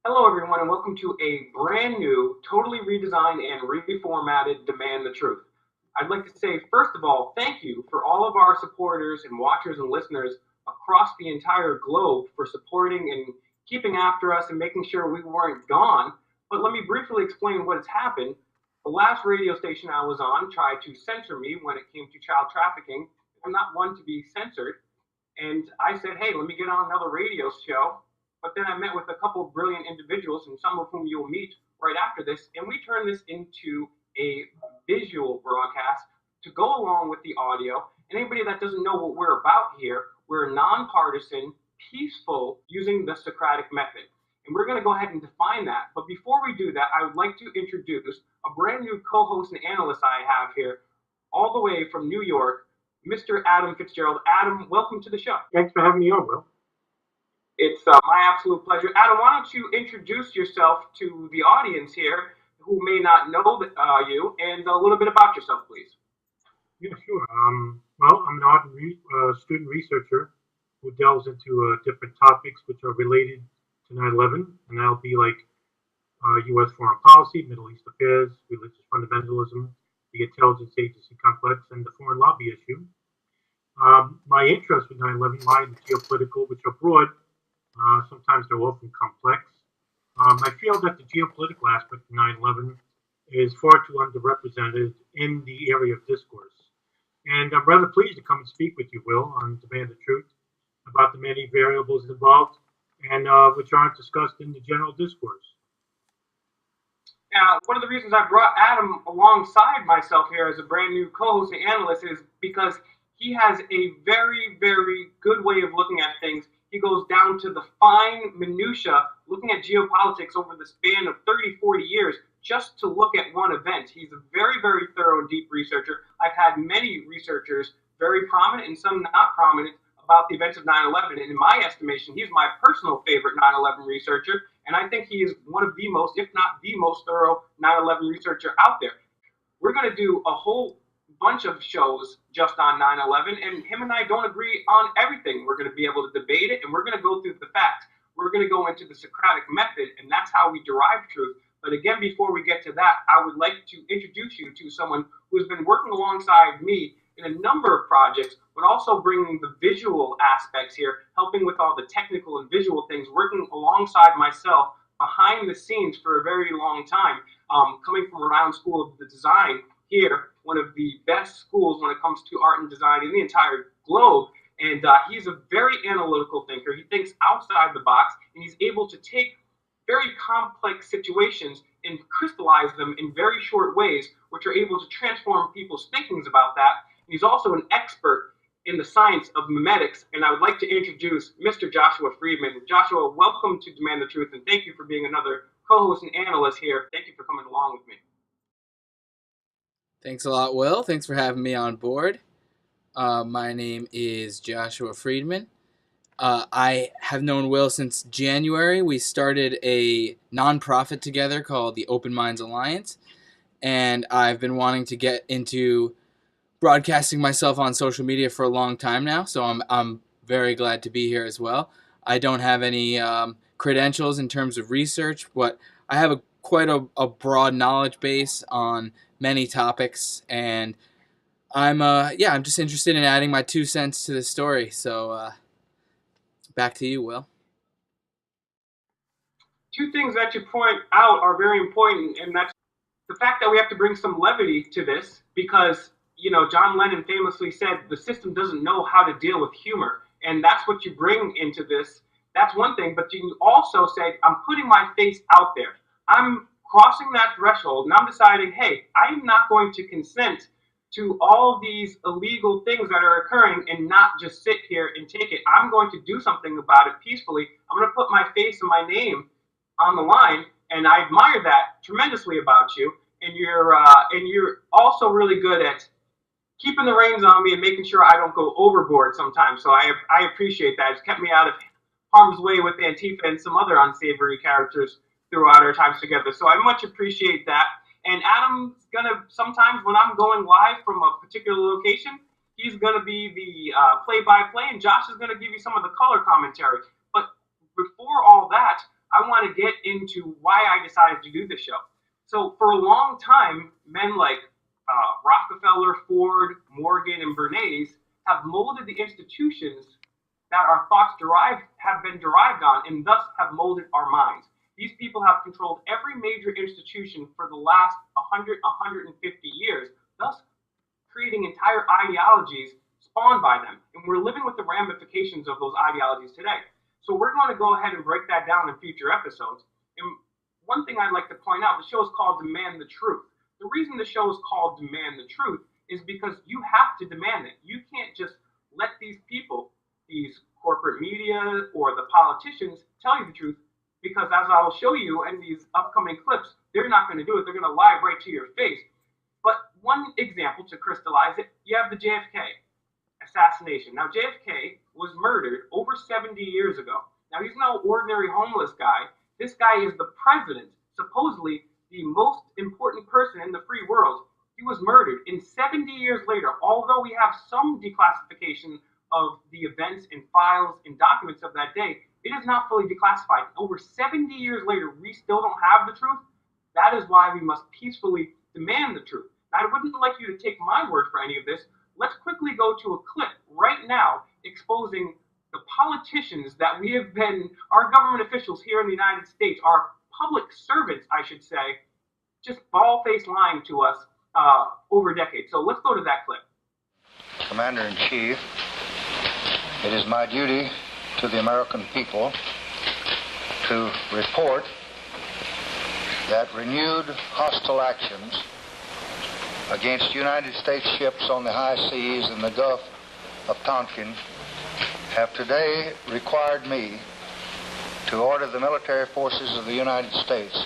Hello, everyone, and welcome to a brand new, totally redesigned and reformatted Demand the Truth. I'd like to say, first of all, thank you for all of our supporters and watchers and listeners across the entire globe for supporting and keeping after us and making sure we weren't gone. But let me briefly explain what has happened. The last radio station I was on tried to censor me when it came to child trafficking. I'm not one to be censored. And I said, hey, let me get on another radio show. But then I met with a couple of brilliant individuals, and some of whom you'll meet right after this, and we turned this into a visual broadcast to go along with the audio. And anybody that doesn't know what we're about here, we're nonpartisan, peaceful, using the Socratic method. And we're going to go ahead and define that. But before we do that, I would like to introduce a brand new co-host and analyst I have here, all the way from New York, Mr. Adam Fitzgerald. Adam, welcome to the show. Thanks for having me on, Will. It's my absolute pleasure. Adam, why don't you introduce yourself to the audience here who may not know you, and a little bit about yourself, please. Yeah, sure. Well, I'm an art student researcher who delves into different topics which are related to 9/11, and that'll be like U.S. foreign policy, Middle East affairs, religious fundamentalism, the intelligence agency complex, and the foreign lobby issue. My interest with 9/11 lie in the geopolitical, which are broad. Sometimes they're often complex. I feel that the geopolitical aspect of 9/11 is far too underrepresented in the area of discourse. And I'm rather pleased to come and speak with you, Will, on Demand the Truth about the many variables involved and which aren't discussed in the general discourse. Now, one of the reasons I brought Adam alongside myself here as a brand new co-host and analyst is because he has a very, very good way of looking at things. He goes down to the fine minutia, looking at geopolitics over the span of 30, 40 years, just to look at one event. He's a very, very thorough and deep researcher. I've had many researchers, very prominent and some not prominent, about the events of 9/11. And in my estimation, he's my personal favorite 9/11 researcher. And I think he is one of the most, if not the most thorough 9/11 researcher out there. We're going to do a whole bunch of shows just on 9/11, and him and I don't agree on everything. We're going to be able to debate it, and we're going to go through the facts. We're going to go into the Socratic method, and that's how we derive truth. But again, before we get to that, I would like to introduce you to someone who's been working alongside me in a number of projects, but also bringing the visual aspects here, helping with all the technical and visual things, working alongside myself behind the scenes for a very long time, coming from Around School of the Design here, one of the best schools when it comes to art and design in the entire globe. And he's a very analytical thinker. He thinks outside the box, and he's able to take very complex situations and crystallize them in very short ways, which are able to transform people's thinkings about that. He's also an expert in the science of memetics, and I would like to introduce Mr. Joshua Freedman. Joshua, welcome to Demand the Truth, and thank you for being another co-host and analyst here. Thank you for coming along with me. Thanks a lot, Will. Thanks for having me on board. My name is Joshua Freedman. I have known Will since January. We started a nonprofit together called the Open Minds Alliance, and I've been wanting to get into broadcasting myself on social media for a long time now, so I'm very glad to be here as well. I don't have any credentials in terms of research, but I have quite a broad knowledge base on many topics, and I'm just interested in adding my 2 cents to the story. So back to you, Will. Two things that you point out are very important, and that's the fact that we have to bring some levity to this because, John Lennon famously said the system doesn't know how to deal with humor, and that's what you bring into this. That's one thing, but you also said, I'm putting my face out there. I'm crossing that threshold, and I'm deciding, hey, I'm not going to consent to all these illegal things that are occurring and not just sit here and take it. I'm going to do something about it peacefully. I'm going to put my face and my name on the line, and I admire that tremendously about you. And you're also really good at keeping the reins on me and making sure I don't go overboard sometimes. So I appreciate that. It's kept me out of harm's way with Antifa and some other unsavory characters throughout our times together. So I much appreciate that. And Adam's gonna, sometimes when I'm going live from a particular location, he's gonna be the play-by-play, and Josh is gonna give you some of the color commentary. But before all that, I want to get into why I decided to do this show. So for a long time, men like Rockefeller, Ford, Morgan, and Bernays have molded the institutions that our thoughts have been derived on, and thus have molded our minds. These people have controlled every major institution for the last 100, 150 years, thus creating entire ideologies spawned by them. And we're living with the ramifications of those ideologies today. So we're going to go ahead and break that down in future episodes. And one thing I'd like to point out, the show is called Demand the Truth. The reason the show is called Demand the Truth is because you have to demand it. You can't just let these people, these corporate media or the politicians, tell you the truth, because as I will show you in these upcoming clips, they're not going to do it. They're going to lie right to your face. But one example to crystallize it, you have the JFK assassination. Now, JFK was murdered over 70 years ago. Now, he's no ordinary homeless guy. This guy is the president, supposedly the most important person in the free world. He was murdered. And 70 years later, although we have some declassification of the events and files and documents of that day, it is not fully declassified. Over 70 years later, we still don't have the truth. That is why we must peacefully demand the truth. Now, I wouldn't like you to take my word for any of this. Let's quickly go to a clip right now exposing the politicians that we have been, our government officials here in the United States, our public servants, I should say, just bald-faced lying to us over decades. So let's go to that clip. Commander-in-Chief, it is my duty to the American people to report that renewed hostile actions against United States ships on the high seas in the Gulf of Tonkin have today required me to order the military forces of the United States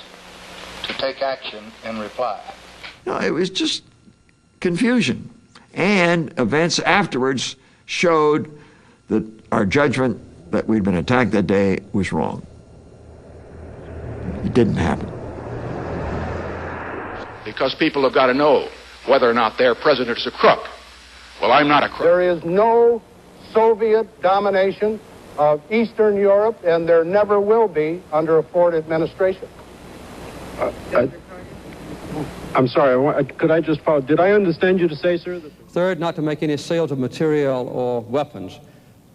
to take action in reply. No, it was just confusion. And events afterwards showed that our judgment that we'd been attacked that day was wrong. It didn't happen. Because people have got to know whether or not their president is a crook. Well, I'm not a crook. There is no Soviet domination of Eastern Europe, and there never will be under a Ford administration. I'm sorry, could I just follow? Did I understand you to say, sir? Third, not to make any sales of material or weapons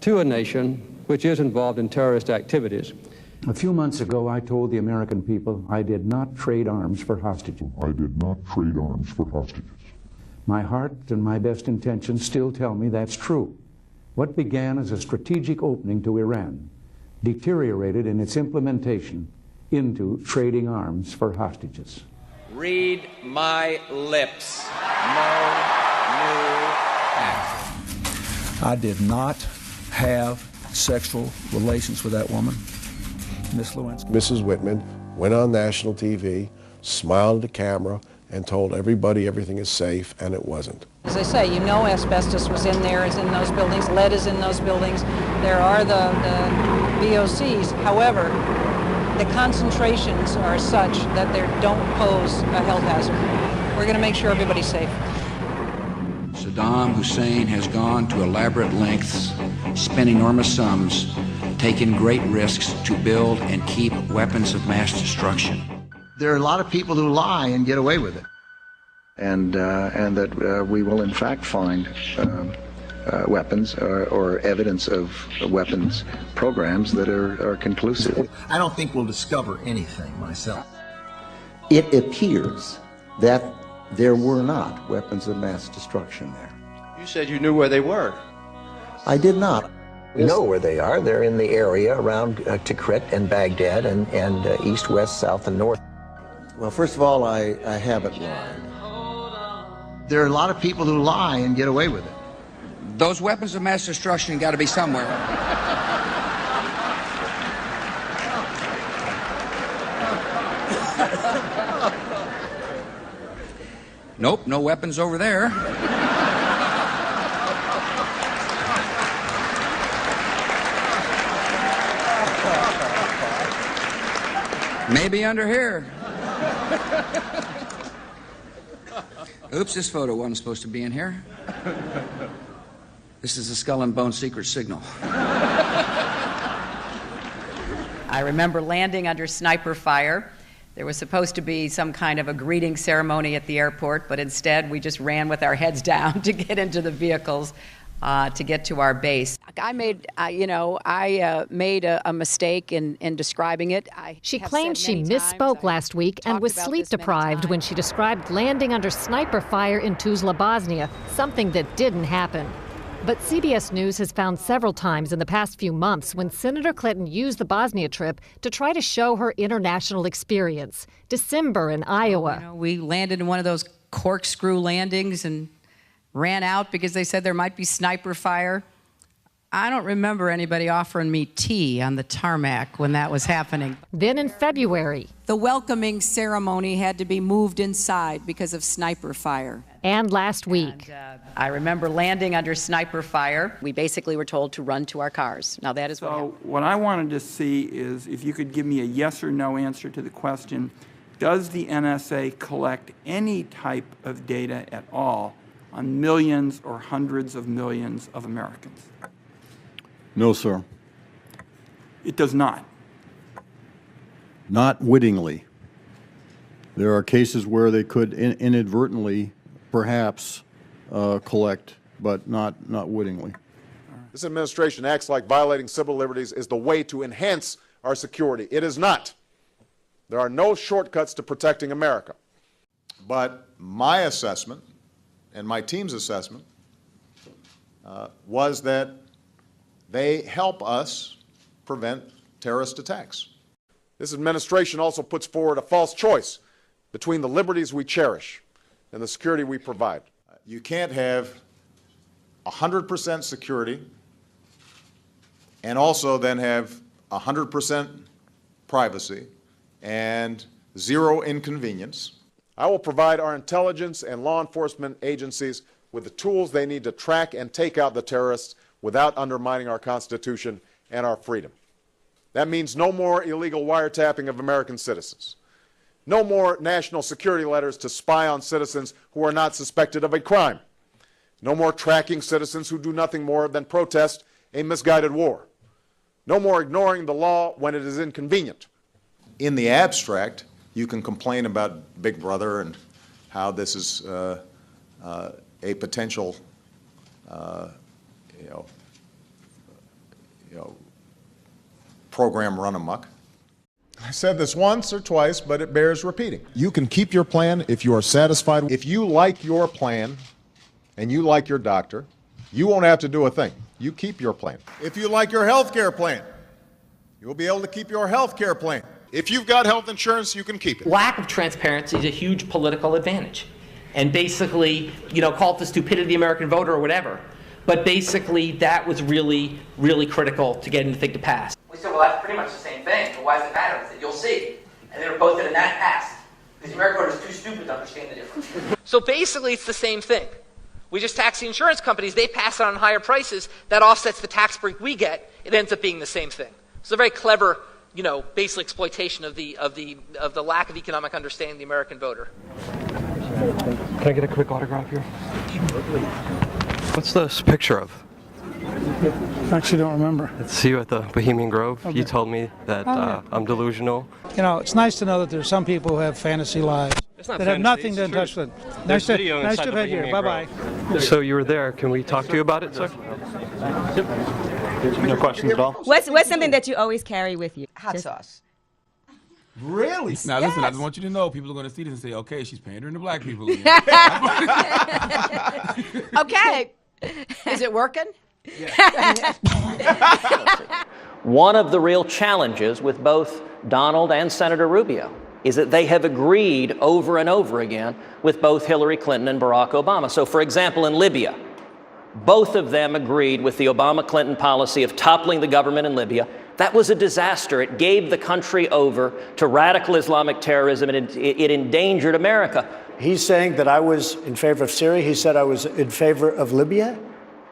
to a nation which is involved in terrorist activities. A few months ago, I told the American people I did not trade arms for hostages. I did not trade arms for hostages. My heart and my best intentions still tell me that's true. What began as a strategic opening to Iran deteriorated in its implementation into trading arms for hostages. Read my lips. No new act. I did not have sexual relations with that woman, Miss Lewinsky. Mrs. Whitman went on national TV, smiled at the camera, and told everybody everything is safe, and it wasn't. As I say, you know asbestos was in there, is in those buildings, lead is in those buildings. There are the VOCs. However, the concentrations are such that they don't pose a health hazard. We're going to make sure everybody's safe. Saddam Hussein has gone to elaborate lengths, spent enormous sums, taken great risks to build and keep weapons of mass destruction. There are a lot of people who lie and get away with it. And that we will in fact find weapons or evidence of weapons programs that are conclusive. I don't think we'll discover anything myself. It appears that there were not weapons of mass destruction there. You said you knew where they were. I did not. We know where they are. They're in the area around Tikrit and Baghdad and east, west, south, and north. Well, first of all, I haven't lied. There are a lot of people who lie and get away with it. Those weapons of mass destruction got to be somewhere. Nope, no weapons over there. Maybe under here. Oops, this photo wasn't supposed to be in here. This is the Skull and Bone secret signal. I remember landing under sniper fire. There was supposed to be some kind of a greeting ceremony at the airport, but instead we just ran with our heads down to get into the vehicles to get to our base. I made a mistake in describing it. She claimed she misspoke last week and was sleep deprived when she described landing under sniper fire in Tuzla, Bosnia, something that didn't happen. But CBS News has found several times in the past few months when Senator Clinton used the Bosnia trip to try to show her international experience. December in Iowa. We landed in one of those corkscrew landings and ran out because they said there might be sniper fire. I don't remember anybody offering me tea on the tarmac when that was happening. Then in February, the welcoming ceremony had to be moved inside because of sniper fire. And last week. I remember landing under sniper fire. We basically were told to run to our cars. Now that is what happened. What I wanted to see is if you could give me a yes or no answer to the question, does the NSA collect any type of data at all on millions or hundreds of millions of Americans? No, sir. It does not. Not wittingly. There are cases where they could inadvertently, perhaps, collect, but not wittingly. This administration acts like violating civil liberties is the way to enhance our security. It is not. There are no shortcuts to protecting America. But my assessment and my team's assessment was that they help us prevent terrorist attacks. This administration also puts forward a false choice between the liberties we cherish and the security we provide. You can't have 100% security and also then have 100% privacy and zero inconvenience. I will provide our intelligence and law enforcement agencies with the tools they need to track and take out the terrorists without undermining our Constitution and our freedom. That means no more illegal wiretapping of American citizens. No more national security letters to spy on citizens who are not suspected of a crime. No more tracking citizens who do nothing more than protest a misguided war. No more ignoring the law when it is inconvenient. In the abstract, you can complain about Big Brother and how this is a potential program run amok. I said this once or twice, but it bears repeating. You can keep your plan if you are satisfied. If you like your plan and you like your doctor, you won't have to do a thing. You keep your plan. If you like your health care plan, you'll be able to keep your health care plan. If you've got health insurance, you can keep it. Lack of transparency is a huge political advantage. And basically, call it the stupidity of the American voter or whatever. But basically, that was really, really critical to getting the thing to pass. We said, well, that's pretty much the same thing. But why does it matter? I said, you'll see. And they were posted and that passed. Because the American voter is too stupid to understand the difference. So basically, it's the same thing. We just tax the insurance companies. They pass it on higher prices. That offsets the tax break we get. It ends up being the same thing. It's a very clever, basic exploitation of the lack of economic understanding of the American voter. Can I get a quick autograph here? What's this picture of? I actually don't remember. It's you at the Bohemian Grove. Okay. You told me that I'm delusional. It's nice to know that there's some people who have fantasy lives that have nothing to touch with. Nice to have had you here. Bye-bye. So you were there. Can we talk to you about it, sir? No questions at all? What's something that you always carry with you? Hot sauce. Really? Now listen, I just want you to know people are going to see this and say, okay, she's pandering to black people again. Okay. Is it working? One of the real challenges with both Donald and Senator Rubio is that they have agreed over and over again with both Hillary Clinton and Barack Obama. So, for example, in Libya, both of them agreed with the Obama-Clinton policy of toppling the government in Libya. That was a disaster. It gave the country over to radical Islamic terrorism, and it endangered America. He's saying that I was in favor of Syria. He said I was in favor of Libya.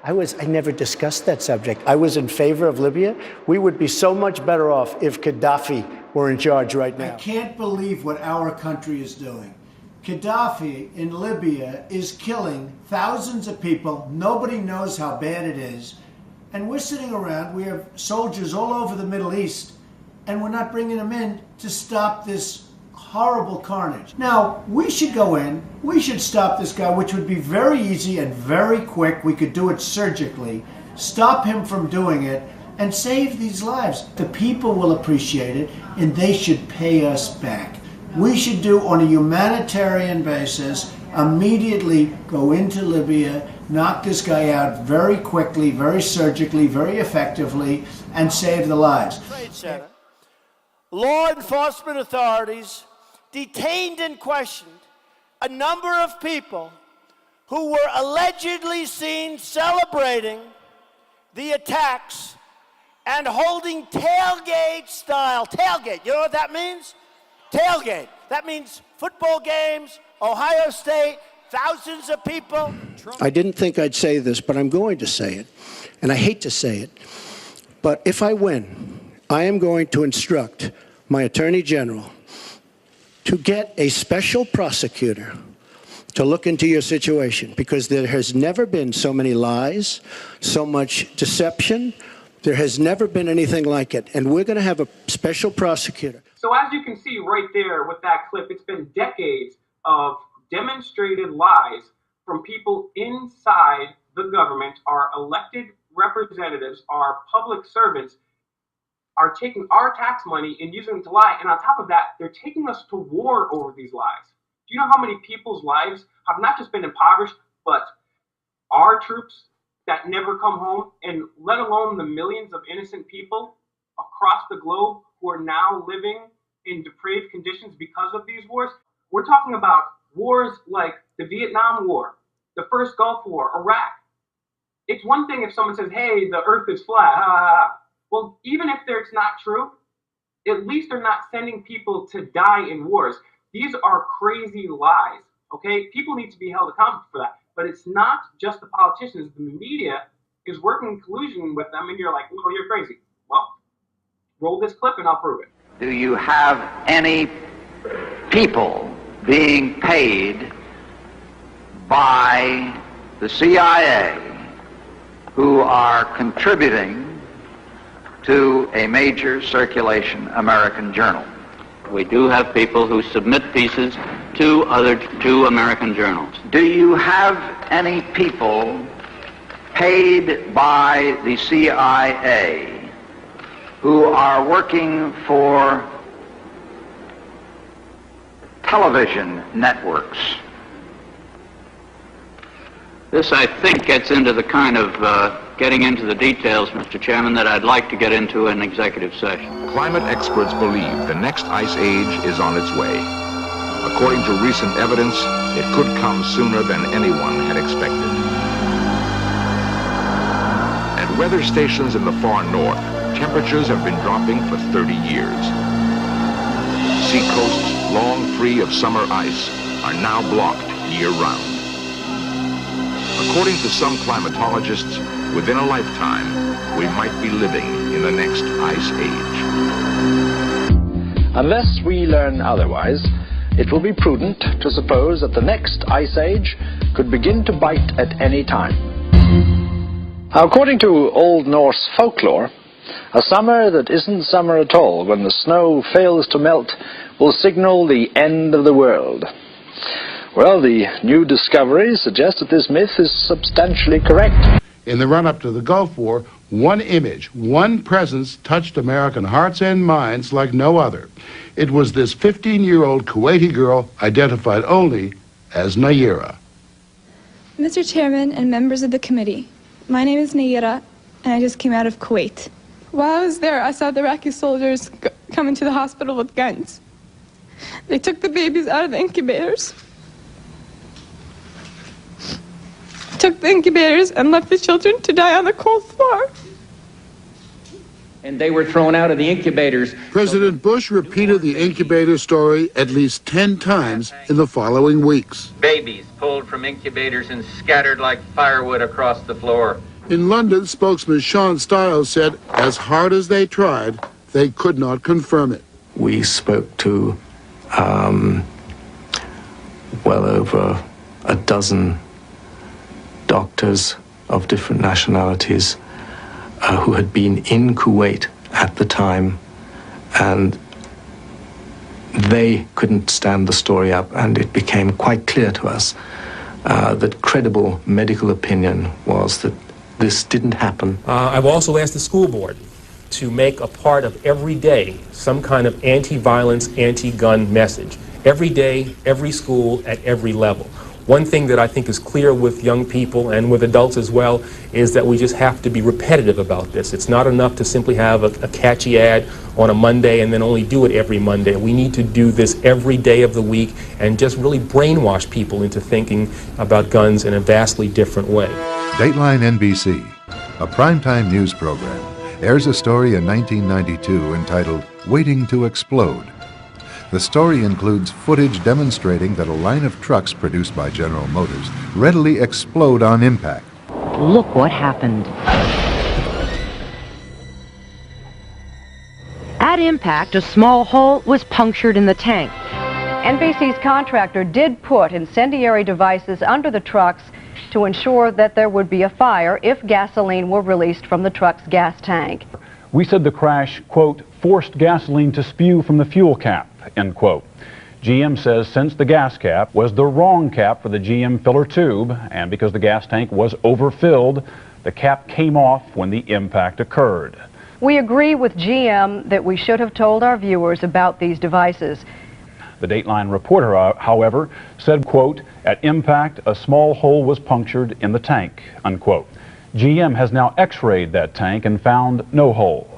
I never discussed that subject. I was in favor of Libya. We would be so much better off if Gaddafi were in charge right now. I can't believe what our country is doing. Gaddafi in Libya is killing thousands of people. Nobody knows how bad it is. And we're sitting around, we have soldiers all over the Middle East, and we're not bringing them in to stop this horrible carnage. Now, we should go in, we should stop this guy, which would be very easy and very quick. We could do it surgically, stop him from doing it, and save these lives. The people will appreciate it, and they should pay us back. We should do, on a humanitarian basis, immediately go into Libya, knock this guy out very quickly, very surgically, very effectively, and save the lives. Trade Center. Law enforcement authorities detained and questioned a number of people who were allegedly seen celebrating the attacks and holding tailgate style. Tailgate, you know what that means? Tailgate. That means football games, Ohio State, thousands of people. I didn't think I'd say this, but I'm going to say it, and I hate to say it, but if I win, I am going to instruct my Attorney General to get a special prosecutor to look into your situation, because there has never been so many lies, so much deception. There has never been anything like it, and we're going to have a special prosecutor. So as you can see right there with that clip, it's been decades of demonstrated lies from people inside the government. Our elected representatives, our public servants, are taking our tax money and using it to lie. And on top of that, they're taking us to war over these lies. Do you know how many people's lives have not just been impoverished, but our troops that never come home, and let alone the millions of innocent people across the globe who are now living in depraved conditions because of these wars? We're talking about wars like the Vietnam War, the first Gulf War, Iraq. It's one thing if someone says, hey, the earth is flat. Well, even if it's not true, at least they're not sending people to die in wars. These are crazy lies, okay? People need to be held accountable for that. But it's not just the politicians. The media is working in collusion with them, and you're like, well, you're crazy. Well, roll this clip and I'll prove it. Do you have any people being paid by the CIA who are contributing to a major circulation American journal? We do have people who submit pieces to American journals. Do you have any people paid by the CIA who are working for television networks? This, I think, gets into the kind of getting into the details, Mr. Chairman, that I'd like to get into in executive session. Climate experts believe the next ice age is on its way. According to recent evidence, it could come sooner than anyone had expected. At weather stations in the far north, temperatures have been dropping for 30 years. Seacoasts long free of summer ice are now blocked year-round. According to some climatologists, within a lifetime, we might be living in the next ice age. Unless we learn otherwise, it will be prudent to suppose that the next ice age could begin to bite at any time. Now, according to Old Norse folklore, a summer that isn't summer at all, when the snow fails to melt, will signal the end of the world. Well, the new discoveries suggest that this myth is substantially correct. In the run-up to the Gulf War, one image, one presence touched American hearts and minds like no other. It was this 15-year-old Kuwaiti girl identified only as Nayira. Mr. Chairman and members of the committee, my name is Nayira, and I just came out of Kuwait. While I was there, I saw the Iraqi soldiers come into the hospital with guns. They took the babies out of the incubators. Took the incubators and left the children to die on the cold floor. And they were thrown out of the incubators. President Bush repeated the incubator story at least 10 times in the following weeks. Babies pulled from incubators and scattered like firewood across the floor. In London, spokesman Sean Stiles said, as hard as they tried, they could not confirm it. We spoke to well over a dozen doctors of different nationalities who had been in Kuwait at the time and they couldn't stand the story up, and it became quite clear to us that credible medical opinion was that this didn't happen. I've also asked the school board to make a part of every day some kind of anti-violence, anti-gun message. Every day, every school, at every level. One thing that I think is clear with young people and with adults as well is that we just have to be repetitive about this. It's not enough to simply have a catchy ad on a Monday and then only do it every Monday. We need to do this every day of the week and just really brainwash people into thinking about guns in a vastly different way. Dateline NBC, a primetime news program, airs a story in 1992 entitled Waiting to Explode. The story includes footage demonstrating that a line of trucks produced by General Motors readily explode on impact. Look what happened. At impact, a small hole was punctured in the tank. NBC's contractor did put incendiary devices under the trucks to ensure that there would be a fire if gasoline were released from the truck's gas tank. We said the crash, quote, forced gasoline to spew from the fuel cap, end quote. GM says since the gas cap was the wrong cap for the GM filler tube, and because the gas tank was overfilled, the cap came off when the impact occurred. We agree with GM that we should have told our viewers about these devices. The Dateline reporter, however, said, quote, at impact, a small hole was punctured in the tank, unquote. GM has now x-rayed that tank and found no hole.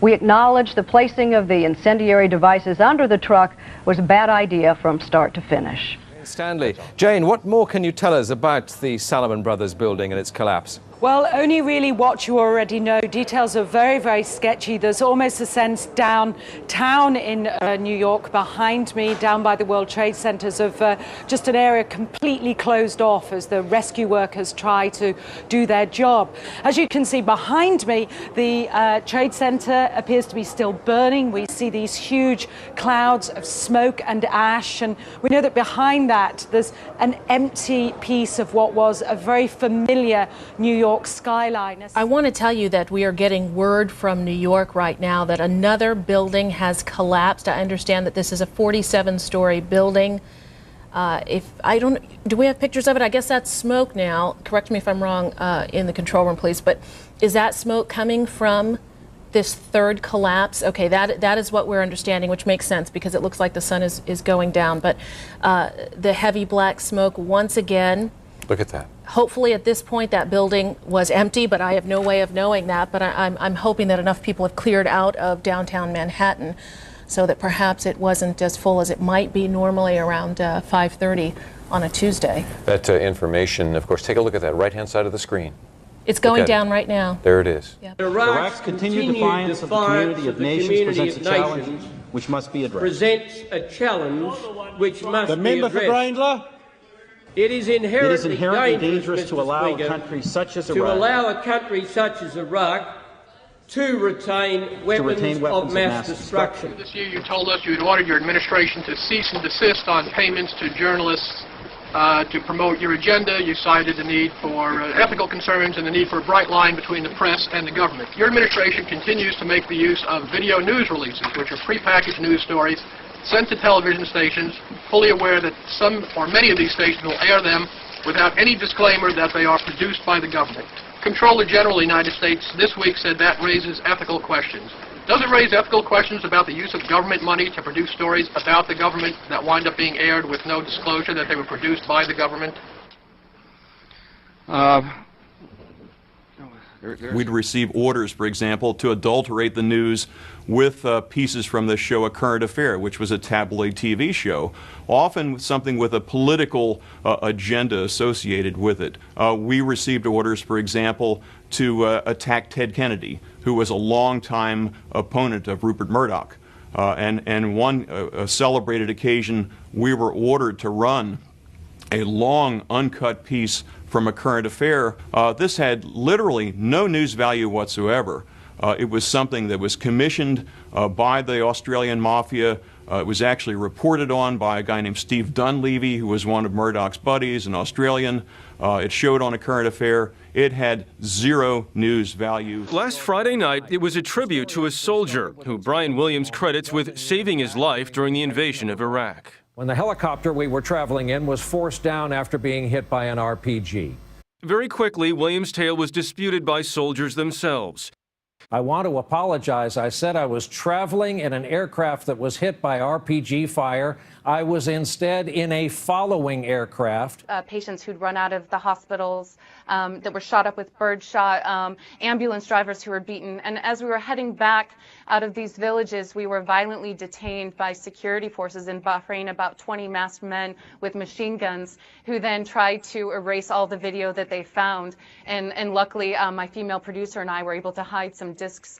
We acknowledge the placing of the incendiary devices under the truck was a bad idea from start to finish. Stanley. Jane, what more can you tell us about the Salomon Brothers building and its collapse? Well, only really what you already know. Details are very, very sketchy. There's almost a sense downtown in New York behind me, down by the World Trade Centers, of just an area completely closed off as the rescue workers try to do their job. As you can see behind me, the Trade Center appears to be still burning. We see these huge clouds of smoke and ash, and we know that behind that there's an empty piece of what was a very familiar New York skyline. I want to tell you that we are getting word from New York right now that another building has collapsed. I understand that this is a 47-story building. Do we have pictures of it? I guess that's smoke now. Correct me if I'm wrong in the control room, please. But is that smoke coming from this third collapse? Okay, that is what we're understanding, which makes sense because it looks like the sun is going down. But the heavy black smoke once again. Look at that. Hopefully at this point that building was empty, but I have no way of knowing that. But I'm hoping that enough people have cleared out of downtown Manhattan so that perhaps it wasn't as full as it might be normally around 5:30 on a Tuesday. That information, of course, take a look at that right-hand side of the screen. It's going down right now. There it is. Yeah. Iraq's continued defiance of the community of nations presents a challenge which must be addressed. Presents a challenge which must be addressed. The member for Grindler. It is inherently dangerous to allow a country such as Iraq to retain weapons of mass destruction. This year you told us you had ordered your administration to cease and desist on payments to journalists to promote your agenda. You cited the need for ethical concerns and the need for a bright line between the press and the government. Your administration continues to make the use of video news releases, which are prepackaged news stories sent to television stations, fully aware that some or many of these stations will air them without any disclaimer that they are produced by the government. Comptroller General of the United States this week said that raises ethical questions. Does it raise ethical questions about the use of government money to produce stories about the government that wind up being aired with no disclosure that they were produced by the government? We'd receive orders, for example, to adulterate the news with pieces from the show A Current Affair, which was a tabloid TV show, often something with a political agenda associated with it. We received orders, for example, to attack Ted Kennedy, who was a longtime opponent of Rupert Murdoch. And one celebrated occasion, we were ordered to run a long, uncut piece from A Current Affair. This had literally no news value whatsoever, It was something that was commissioned by the Australian mafia. It was actually reported on by a guy named Steve Dunleavy, who was one of Murdoch's buddies, an Australian. It showed on A Current Affair. It had zero news value. Last Friday night, it was a tribute to a soldier who Brian Williams credits with saving his life during the invasion of Iraq. When the helicopter we were traveling in was forced down after being hit by an RPG. Very quickly, Williams' tale was disputed by soldiers themselves. I want to apologize. I said I was traveling in an aircraft that was hit by RPG fire. I was instead in a following aircraft. Patients who'd run out of the hospitals that were shot up with birdshot, ambulance drivers who were beaten. And as we were heading back out of these villages, we were violently detained by security forces in Bahrain, about 20 masked men with machine guns, who then tried to erase all the video that they found. And luckily, my female producer and I were able to hide some discs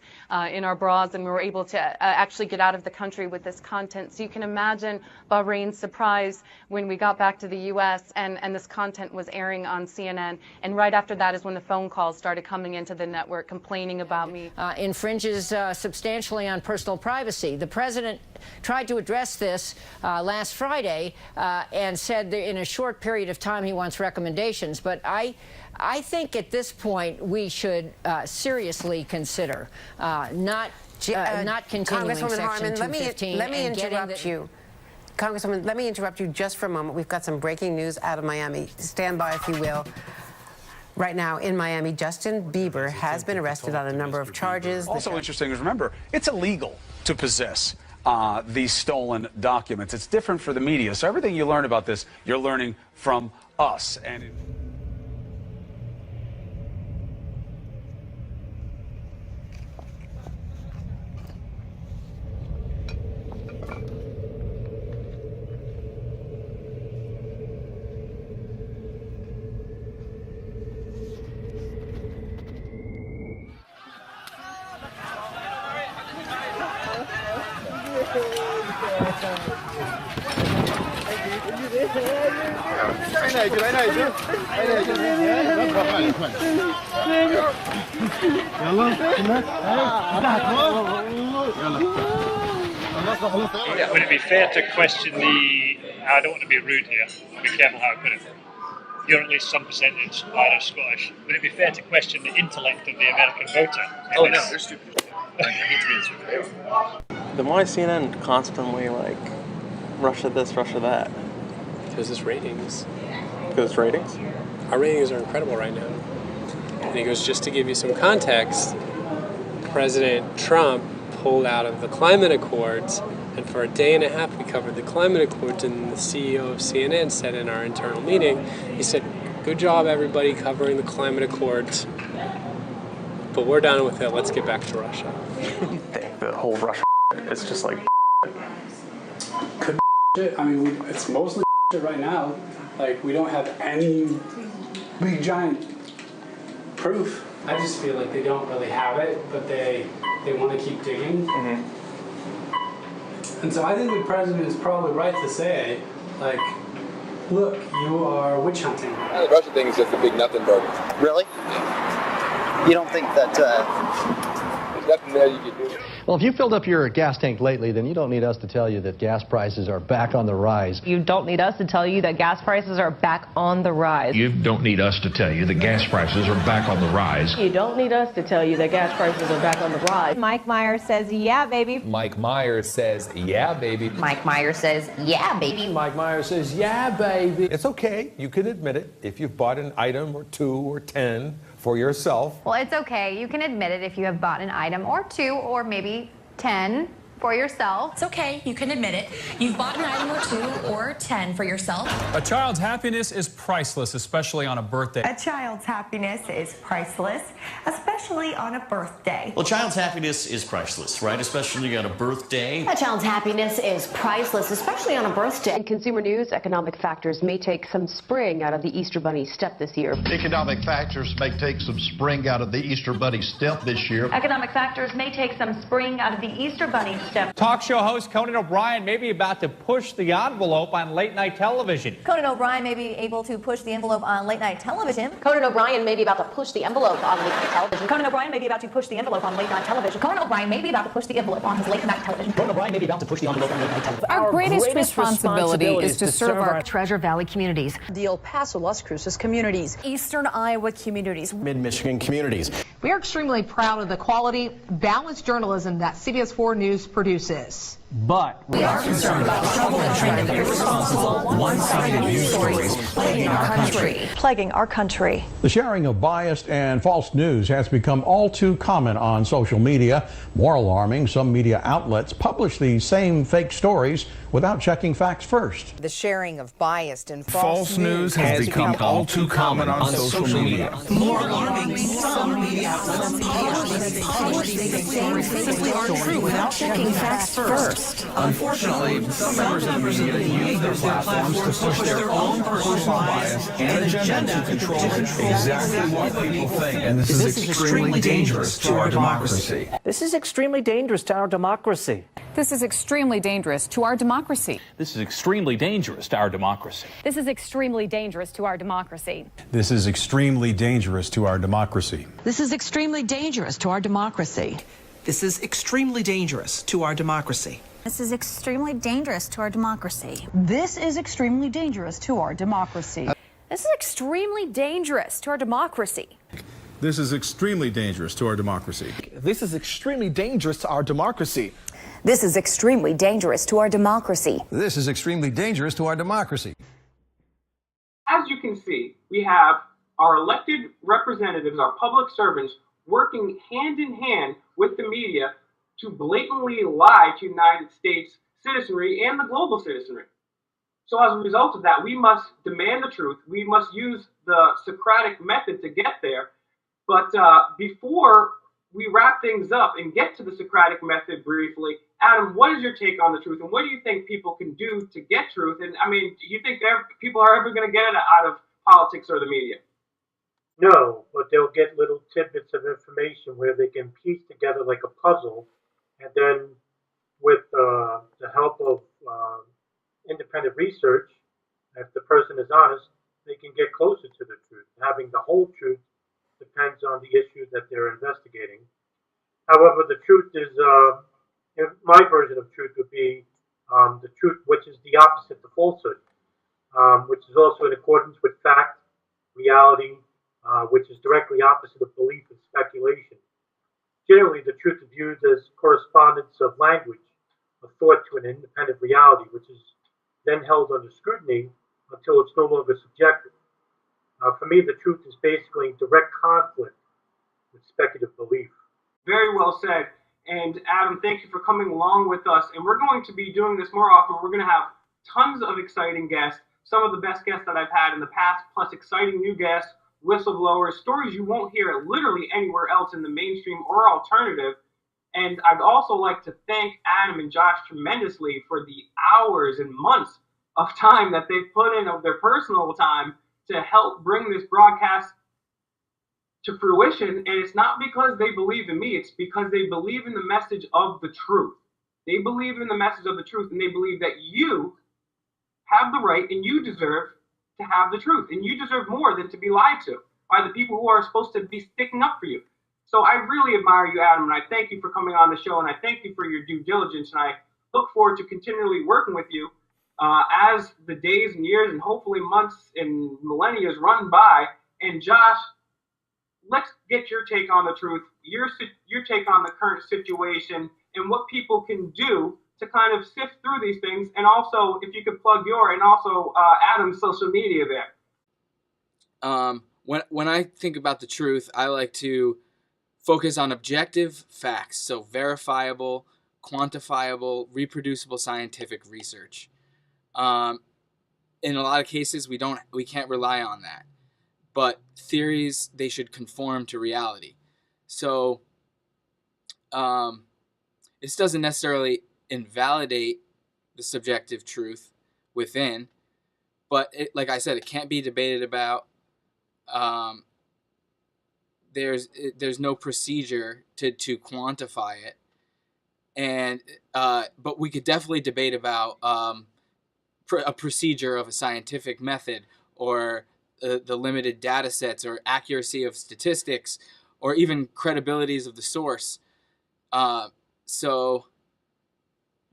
in our bras, and we were able to actually get out of the country with this content. So you can imagine Bahrain's surprise when we got back to the U.S. and this content was airing on CNN. And right after that is when the phone calls started coming into the network complaining about me. Infringes substantially on personal privacy. The president tried to address this last Friday and said that in a short period of time he wants recommendations. But I think at this point we should seriously consider not continuing Congresswoman Section Harman, 215. let me interrupt you. Congresswoman, let me interrupt you just for a moment. We've got some breaking news out of Miami. Stand by, if you will. Right now in Miami, Justin Bieber has been arrested on a number of charges. Also interesting is, remember, it's illegal to possess these stolen documents. It's different for the media. So everything you learn about this, you're learning from us. And Would it be fair to question the, I don't want to be rude here, I'll be careful how I put it, you're at least some percentage Irish, Scottish, would it be fair to question the intellect of the American voter? Oh no, they're stupid. Then why is CNN constantly like Russia this, Russia that? Because it's ratings. Because it's ratings? Our ratings are incredible right now. And he goes, just to give you some context, President Trump pulled out of the climate accords, and for a day and a half we covered the climate accords, and the CEO of CNN said in our internal meeting, he said, good job everybody covering the climate accords, but we're done with it, let's get back to Russia. The whole Russia is just like could shit. I mean, it's mostly shit right now. Like, we don't have any big giant proof. I just feel like they don't really have it, but they want to keep digging. Mm-hmm. And so I think the president is probably right to say, like, look, you are witch hunting. The Russia thing is just a big nothing burger. Really? You don't think that there's nothing there you can do? Well, if you filled up your gas tank lately, then you don't need us to tell you that gas prices are back on the rise. You don't need us to tell you that gas prices are back on the rise. You don't need us to tell you that gas prices are back on the rise. You don't need us to tell you that gas prices are back on the rise. Mike Myers says, yeah, baby. Mike Myers says, yeah, baby. Mike Myers says, yeah, baby. Mike Myers says, yeah, baby. It's okay. You can admit it if you've bought an item or 2 or 10 for yourself. Well, it's okay. You can admit it if you have bought an item or 2 or maybe 10 for yourself. It's okay, you can admit it. You've bought an item or 2 or 10 for yourself. A child's happiness is priceless, especially on a birthday. A child's happiness is priceless, especially on a birthday. Well, a child's happiness is priceless, right? Especially on a birthday. A child's happiness is priceless, especially on a birthday. In consumer news, economic factors may take some spring out of the Easter Bunny's step this year. Economic factors may take some spring out of the Easter Bunny's step this year. Economic factors may take some spring out of the Easter Bunny's step. Talk show host Conan O'Brien may be about to push the envelope on late-night television. Conan O'Brien may be able to push the envelope on late-night television. Conan O'Brien may be about to push the envelope on late-night television. Conan O'Brien may be about to push the envelope on late-night television. Conan O'Brien may be about to push the envelope on his late-night television. Conan O'Brien may be about to push the envelope on late-night television. Our greatest responsibility is to serve our Treasure Valley communities, the El Paso, Las Cruces communities, Eastern Iowa communities, Mid-Michigan communities. We are extremely proud of the quality, balanced journalism that CBS 4 News produces. But we are concerned about trouble and trend of irresponsible, one-sided news stories plaguing our country. The sharing of biased and false news has become all too common on social media. More alarming, some media outlets publish these same fake stories without checking facts first. The sharing of biased and False news has become all too common on social media. More alarming, some media outlets publish these same fake stories without checking facts first. Unfortunately, some members of the media use their platforms to push their own personal bias and agenda to control exactly what people think. And this is extremely dangerous to our democracy. This is extremely dangerous to our democracy. This is extremely dangerous to our democracy. this is extremely dangerous to our democracy. This is extremely dangerous to our democracy. This is extremely dangerous to our democracy. This is extremely dangerous to our democracy. This is extremely dangerous to our democracy. This is extremely dangerous to our democracy. This is extremely dangerous to our democracy. This is extremely dangerous to our democracy. This is extremely dangerous to our democracy. This is extremely dangerous to our democracy. This is extremely dangerous to our democracy. This is extremely dangerous to our democracy. As you can see, we have our elected representatives, our public servants, working hand in hand with the media to blatantly lie to United States citizenry and the global citizenry. So as a result of that, we must demand the truth. We must use the Socratic method to get there. But before we wrap things up and get to the Socratic method briefly, Adam, what is your take on the truth? And what do you think people can do to get truth? And I mean, do you think people are ever going to get it out of politics or the media? No, but they'll get little tidbits of information where they can piece together like a puzzle, and then with the help of independent research, if the person is honest, they can get closer to the truth. Having the whole truth depends on the issue that they're investigating. However, the truth is, my version of truth would be the truth, which is the opposite to falsehood, which is also in accordance with fact, reality, which is directly opposite of belief and speculation. Generally, the truth is viewed as correspondence of language, a thought to an independent reality, which is then held under scrutiny until it's no longer subjective. For me, the truth is basically in direct conflict with speculative belief. Very well said. And Adam, thank you for coming along with us. And we're going to be doing this more often. We're going to have tons of exciting guests, some of the best guests that I've had in the past, plus exciting new guests, whistleblowers, stories you won't hear literally anywhere else in the mainstream or alternative. And I'd also like to thank Adam and Josh tremendously for the hours and months of time that they've put in of their personal time to help bring this broadcast to fruition. And it's not because they believe in me, it's because they believe in the message of the truth. They believe in the message of the truth, and they believe that you have the right and you deserve to have the truth, and you deserve more than to be lied to by the people who are supposed to be sticking up for you. So I really admire you, Adam, and I thank you for coming on the show, and I thank you for your due diligence, and I look forward to continually working with you as the days and years and hopefully months and millennia run by. And Josh, let's get your take on the truth, your take on the current situation, and what people can do to kind of sift through these things. And also, if you could plug your and also Adam's social media there. When I think about the truth, I like to focus on objective facts, so verifiable, quantifiable, reproducible scientific research. In a lot of cases, we can't rely on that. But theories, they should conform to reality. So this doesn't necessarily invalidate the subjective truth within, but like I said, it can't be debated about. There's no procedure to quantify it. And but we could definitely debate about a procedure of a scientific method, or the limited data sets, or accuracy of statistics, or even credibilities of the source. So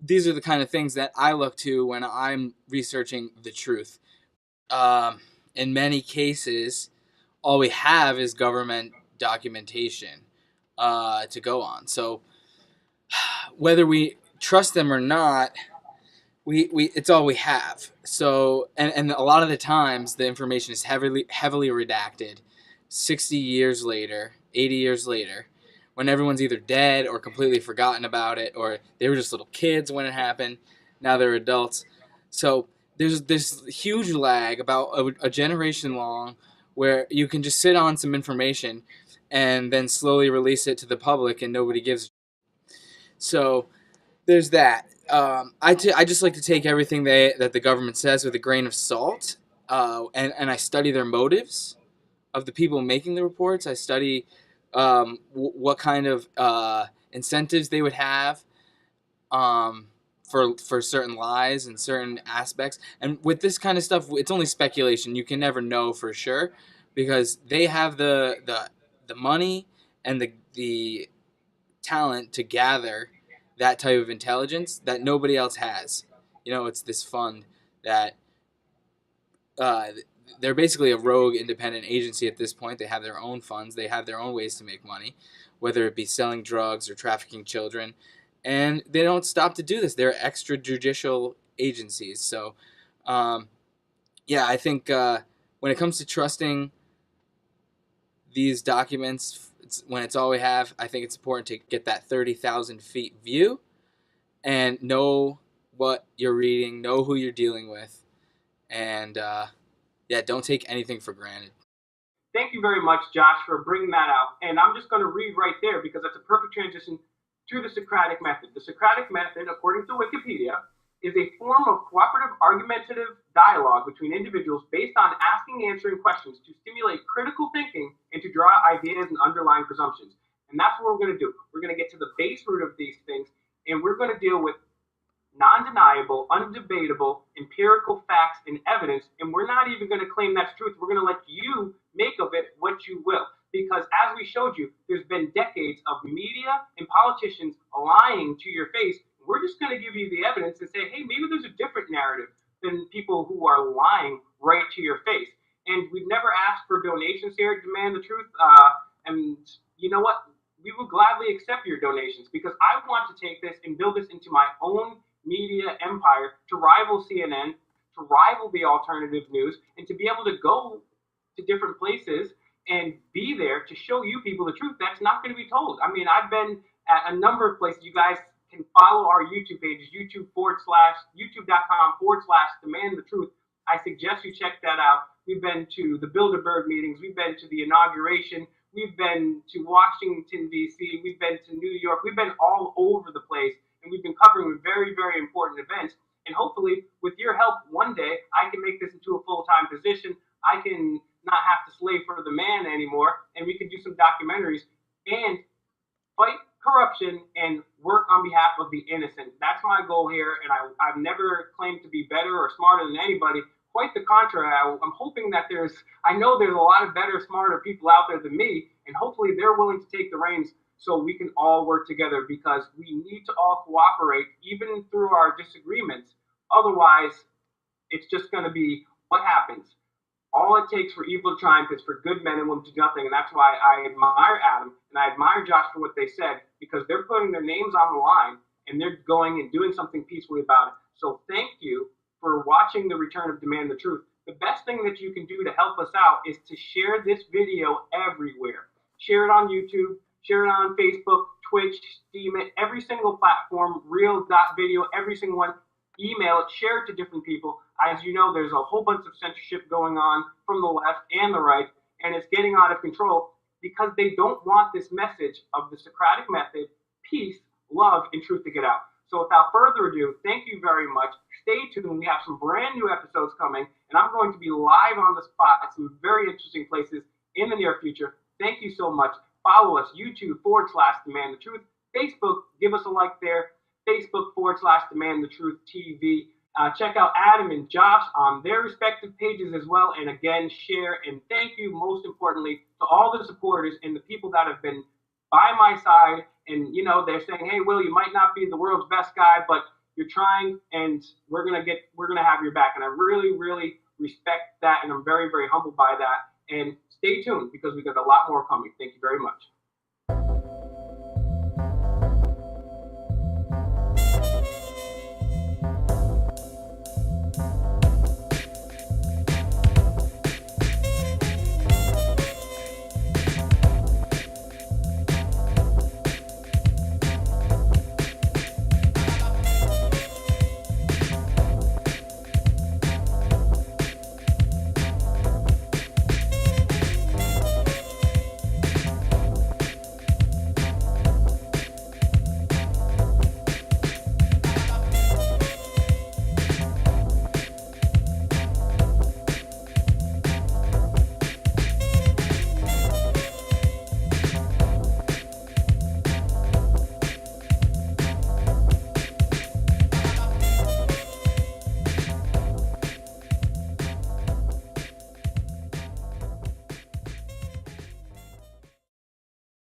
these are the kind of things that I look to when I'm researching the truth. In many cases, all we have is government documentation to go on. So whether we trust them or not, we it's all we have. So and a lot of the times the information is heavily redacted 60 years later, 80 years later, when everyone's either dead or completely forgotten about it, or they were just little kids when it happened. Now they're adults. So there's this huge lag, about a generation long, where you can just sit on some information and then slowly release it to the public and nobody gives a shit. So there's that. I just like to take everything that the government says with a grain of salt, and I study their motives of the people making the reports. I study what kind of incentives they would have for certain lies and certain aspects. And with this kind of stuff, it's only speculation. You can never know for sure, because they have the money and the talent to gather that type of intelligence that nobody else has. It's this fund that they're basically a rogue independent agency at this point. They have their own funds. They have their own ways to make money, whether it be selling drugs or trafficking children. And they don't stop to do this. They're extrajudicial agencies. So, I think when it comes to trusting these documents, when it's all we have, I think it's important to get that 30,000 feet view and know what you're reading, know who you're dealing with, and don't take anything for granted. Thank you very much, Josh, for bringing that out. And I'm just going to read right there, because that's a perfect transition to the Socratic method. The Socratic method, according to Wikipedia, is a form of cooperative argumentative dialogue between individuals based on asking and answering questions to stimulate critical thinking and to draw ideas and underlying presumptions. And that's what we're going to do. We're going to get to the base root of these things, and we're going to deal with non-deniable, undebatable, empirical facts and evidence, and we're not even going to claim that's truth. We're going to let you make of it what you will. Because as we showed you, there's been decades of media and politicians lying to your face. We're just going to give you the evidence and say, hey, maybe there's a different narrative than people who are lying right to your face. And we've never asked for donations here at Demand the Truth. And you know what? We will gladly accept your donations, because I want to take this and build this into my own media empire to rival CNN, to rival the alternative news, and to be able to go to different places and be there to show you people the truth that's not going to be told. I mean, I've been at a number of places. You guys can follow our YouTube pages, youtube.com/demand the truth. I suggest you check that out. We've been to the Bilderberg meetings. We've been to the inauguration. We've been to Washington, D.C. We've been to New York. We've been all over the place, and we've been covering very, very important events. And hopefully, with your help, one day, I can make this into a full-time position. I can not have to slave for the man anymore, and we can do some documentaries and fight corruption and work on behalf of the innocent. That's my goal here, and I've never claimed to be better or smarter than anybody. Quite the contrary. I'm hoping that I know there's a lot of better, smarter people out there than me, and hopefully they're willing to take the reins so we can all work together, because we need to all cooperate, even through our disagreements. Otherwise, it's just going to be what happens. All it takes for evil to triumph is for good men and women to do nothing. And that's why I admire Adam and I admire Josh for what they said, because they're putting their names on the line and they're going and doing something peacefully about it. So thank you for watching the return of Demand the Truth. The best thing that you can do to help us out is to share this video everywhere. Share it on YouTube, share it on Facebook, Twitch, Steam it, every single platform, Reel.video, every single one. Email it, share it to different people. As you know, there's a whole bunch of censorship going on from the left and the right, and it's getting out of control because they don't want this message of the Socratic method, peace, love, and truth to get out. So without further ado, thank you very much. Stay tuned. We have some brand new episodes coming, and I'm going to be live on the spot at some very interesting places in the near future. Thank you so much. Follow us, YouTube.com/Demand the Truth. Facebook, give us a like there. Facebook.com/Demand the Truth TV. Check out Adam and Josh on their respective pages as well. And again, share. And thank you, most importantly, to all the supporters and the people that have been by my side. And, you know, they're saying, hey, Will, you might not be the world's best guy, but you're trying, and we're gonna have your back. And I really, really respect that. And I'm very, very humbled by that. And stay tuned, because we got a lot more coming. Thank you very much.